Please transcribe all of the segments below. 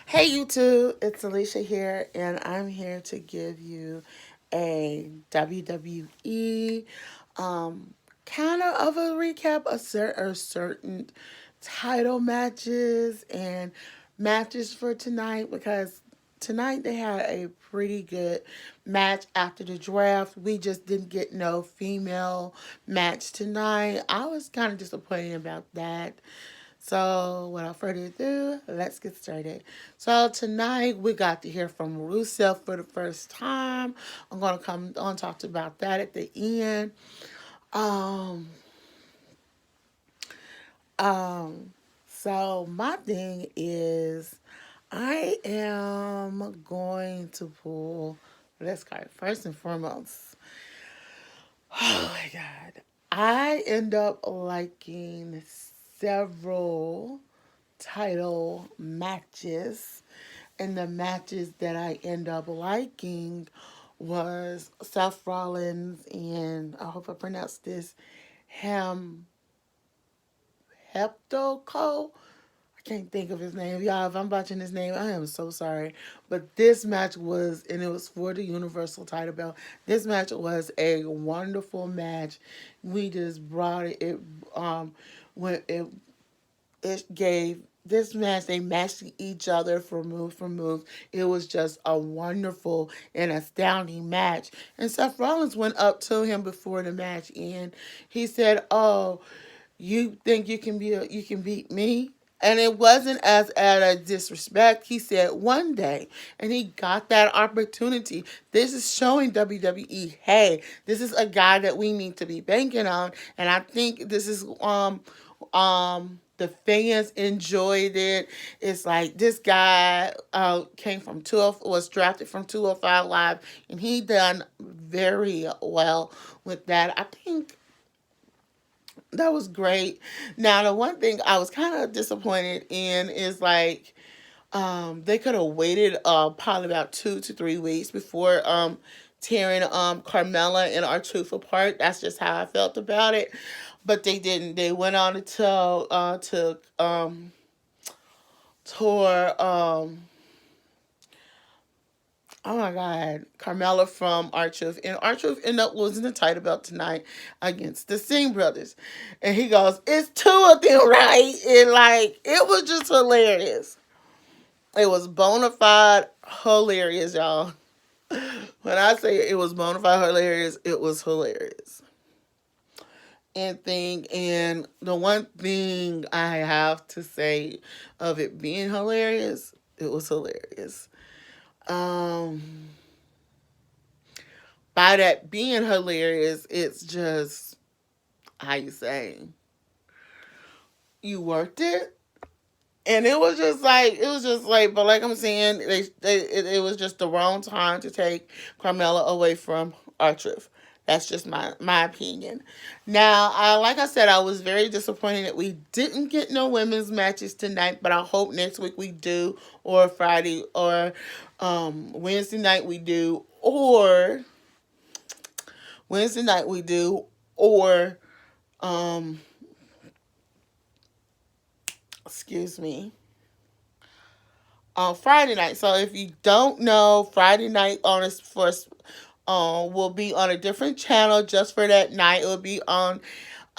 Hey YouTube, it's Alicia here, and I'm here to give you a WWE kind of a recap of certain title matches and matches for tonight because tonight they had a pretty good match after the draft. We just didn't get no female match tonight. I was kind of disappointed about that. So, without further ado, let's get started. So, tonight we got to hear from Rusev for the first time. I'm going to come on and talk about that at the end. Um, um, so, my thing is, I am going to pull this card first and foremost. Oh my God. I end up liking several title matches, and the matches that I end up liking was Seth Rollins and I hope I pronounced this Ham Hepto. I can't think of his name. Y'all, if I'm botching his name, I am so sorry. But this match was, and it was for the Universal title belt. This match was a wonderful match. We just brought it. When it gave this match, they matched each other for move for move. It was just a wonderful and astounding match. And Seth Rollins went up to him before the match and he said, "Oh, you think you can beat me?" And it wasn't as at a disrespect. He said one day, and he got that opportunity. This is showing WWE, hey, this is a guy that we need to be banking on. And I think this is the fans enjoyed it. It's like this guy came from was drafted from 205 Live, and he done very well with that. I think that was great. Now, the one thing I was kind of disappointed in is like they could have waited probably about 2 to 3 weeks before tearing Carmella and R-Truth apart. That's just how I felt about it. But they didn't. They went on to tell to tour oh my God, Carmella from R-Truth. And R-Truth ended up losing the title belt tonight against the Singh brothers. And he goes, "It's two of them, right?" And like, it was just hilarious. It was bona fide hilarious, y'all. When I say it was bona fide hilarious, it was hilarious. And the one thing I have to say of it being hilarious, it was hilarious. Um, by that being hilarious, it's just how you say you worked it. And but like I'm saying, it was just the wrong time to take Carmella away from R-Truth. That's just my opinion. Now, like I said, I was very disappointed that we didn't get no women's matches tonight, but I hope next week we do, or Friday, or Wednesday night we do, or Wednesday night we do, or um, excuse me, on Friday night. So if you don't know, Friday night on us for will be on a different channel just for that night. It will be on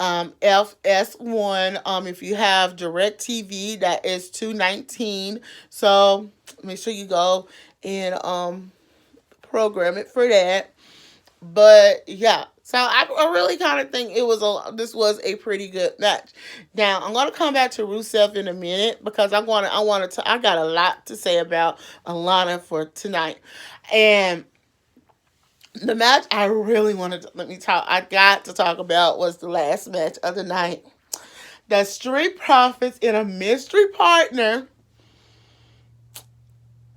FS1. If you have Direct TV, that is 219. So make sure you go and program it for that. But yeah, so I really kind of think this was a pretty good match. Now I'm gonna come back to Rusev in a minute because I got a lot to say about Alana for tonight, and the match I really wanted to I got to talk about was the last match of the night. The Street Profits in a mystery partner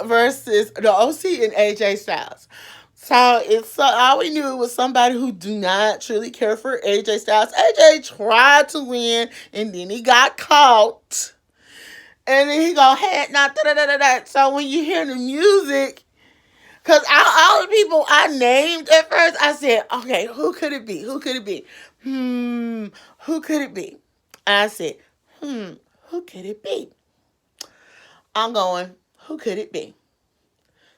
versus the OC and AJ Styles. So all we knew was somebody who do not truly care for AJ Styles. AJ tried to win and then he got caught. And then he go, "Hey, now da da da da." So when you hear the music, because all the people I named at first, I said, "Okay, who could it be? Who could it be? Who could it be?" I said, who could it be? I'm going, Who could it be?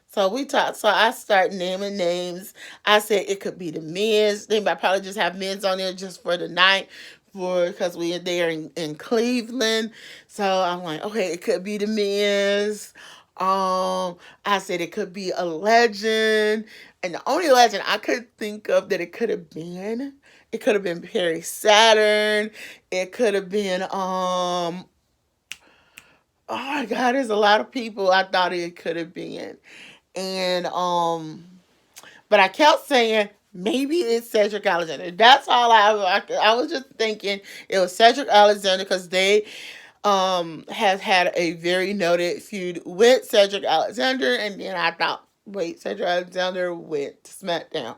So we talked. So I start naming names. I said it could be the men's. They might probably just have men's on there just for the night, for because we are there in Cleveland. So I'm like, okay, it could be the men's. I said it could be a legend, and the only legend I could think of that it could have been, it could have been Perry Saturn. It could have been oh my God, there's a lot of people I thought it could have been. And but I kept saying maybe it's Cedric Alexander. That's all I was just thinking it was Cedric Alexander because they has had a very noted feud with Cedric Alexander, and then I thought, wait, Cedric Alexander went to SmackDown.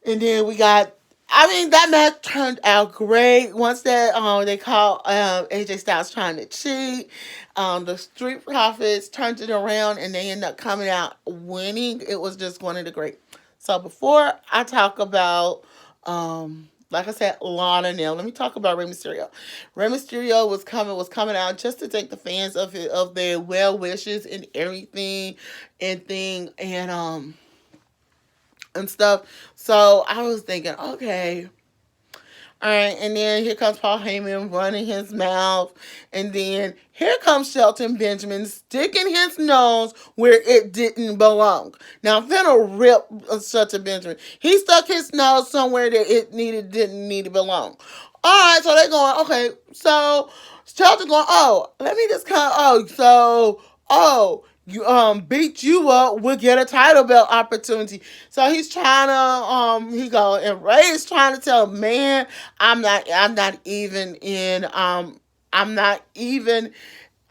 And then we got, I mean, that match turned out great. Once that they caught AJ Styles trying to cheat, the Street Profits turned it around and they ended up coming out winning. It was just one of the great. So before I talk about like I said, Lana now. Let me talk about Rey Mysterio. Rey Mysterio was coming out just to take the fans of their well wishes and everything and stuff. So I was thinking, okay, all right, and then here comes Paul Heyman running his mouth, and then here comes Shelton Benjamin sticking his nose where it didn't belong. Now I'm gonna rip Shelton Benjamin. He stuck his nose somewhere that it didn't need to belong. All right, so they're going, okay, so Shelton going, oh, let me just come, you beat you up, we'll get a title belt opportunity. So he's trying to and Ray is trying to tell him, man, I'm not even in I'm not even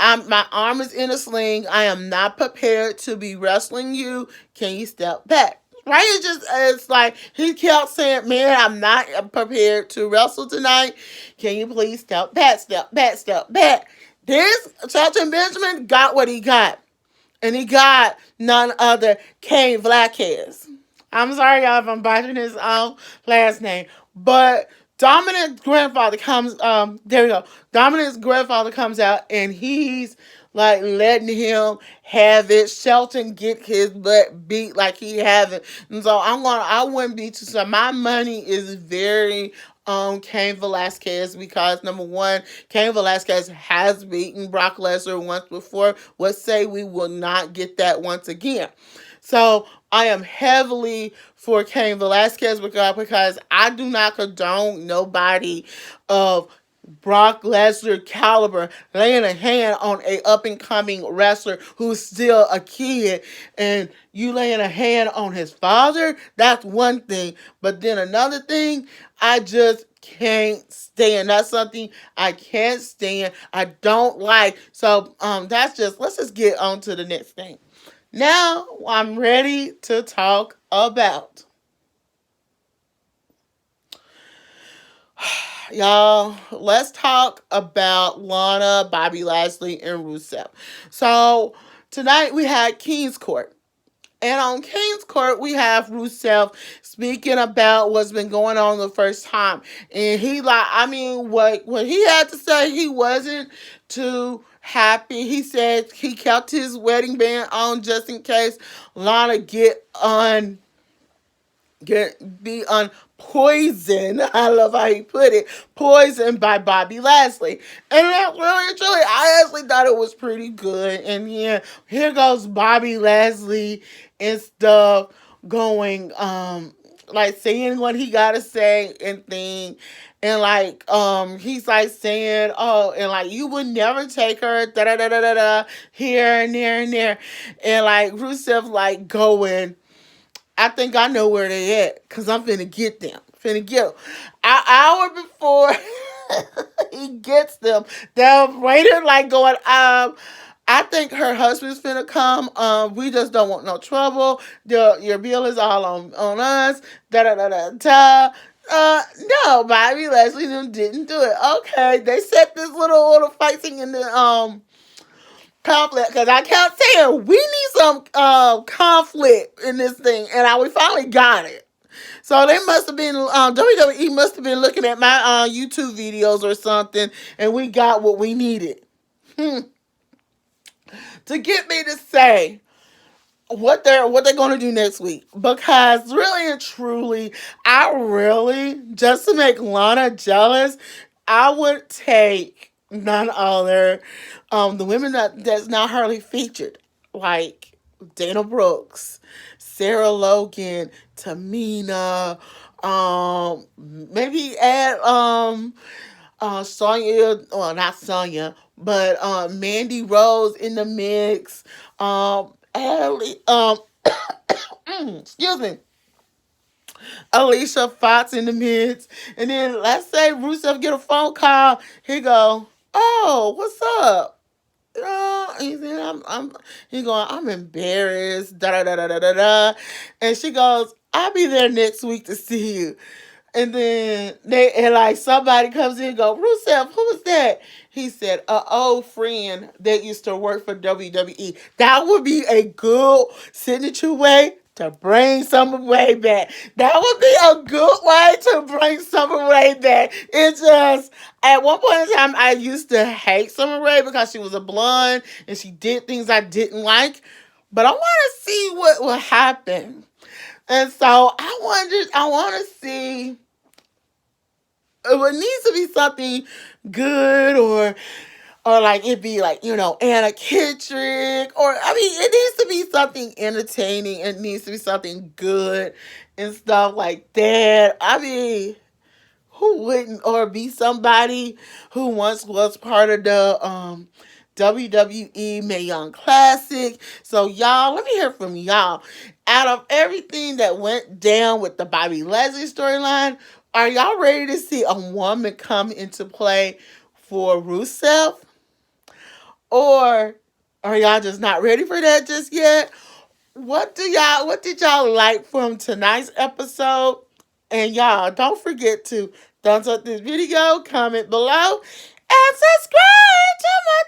my arm is in a sling. I am not prepared to be wrestling you. Can you step back? Right? It's like he kept saying, man, I'm not prepared to wrestle tonight. Can you please step back, step back, step back? This Shelton Benjamin got what he got. And he got none other Cain Velasquez. I'm sorry, y'all, if I'm botching his last name. But Dominic's grandfather comes, there we go. Dominic's grandfather comes out and he's like letting him have it. Shelton get his butt beat like he haven't. And so I wouldn't be too so my money is very Cain Velasquez because number one, Cain Velasquez has beaten Brock Lesnar once before. Let's say we will not get that once again. So I am heavily for Cain Velasquez because I do not condone nobody of Brock Lesnar caliber laying a hand on a up and coming wrestler who's still a kid, and you laying a hand on his father. That's one thing, but then another thing, I just can't stand. That's something I can't stand. I don't like. So that's just let's just get on to the next thing. Now I'm ready to talk about y'all. Let's talk about Lana, Bobby Lashley, and Rusev. So tonight we had King's Court. And on King's Court, we have Rusev speaking about what's been going on the first time. And he what he had to say, he wasn't too happy. He said he kept his wedding band on just in case Lana be poisoned. I love how he put it. Poisoned by Bobby Lashley. And that really truly, I actually thought it was pretty good. And yeah, here goes Bobby Lashley and stuff going, like saying what he gotta say and thing. And he's like saying, oh, and like you would never take her, da da da da da da, here and there and there. And like Rusev like going, I think I know where they at because I'm finna get them. Finna get them. An hour before he gets them, they're waiting like going, I think her husband's finna come. We just don't want no trouble. Your bill is all on us. Da da da da da. No, Bobby Lashley didn't do it. Okay, they set this little fight thing in the conflict because I kept saying we need some conflict in this thing, and we finally got it. So they must have been WWE must have been looking at my YouTube videos or something, and we got what we needed. to get me to say what they're going to do next week, because really and truly, I really, just to make Lana jealous, I would take none other the women that's not hardly featured, like Dana Brooks, Sarah Logan, Tamina, maybe add Sonya, well, not Sonya, but Mandy Rose in the mix. Excuse me, Alicia Fox in the mix, and then let's say Rusev get a phone call. He go, "Oh, what's up?" He said, he going, "I'm embarrassed." Da da da da da da da, and she goes, "I'll be there next week to see you." And then like somebody comes in and go, "Rusev, who was that?" He said, "An old friend that used to work for WWE." That would be a good signature way to bring Summer Way back. That would be a good way to bring Summer Way back. It just, at one point in time, I used to hate Summer Rae because she was a blonde and she did things I didn't like. But I want to see what will happen. And so I want to see, it needs to be something good, or like it be like, Anna Kendrick, or I mean it needs to be something entertaining. It needs to be something good and stuff like that. I mean, who wouldn't, or be somebody who once was part of the WWE Mae Young Classic. So y'all, let me hear from y'all. Out of everything that went down with the Bobby Leslie storyline, are y'all ready to see a woman come into play for Rusev? Or are y'all just not ready for that just yet? What did y'all like from tonight's episode? And y'all, don't forget to thumbs up this video, comment below, and subscribe to my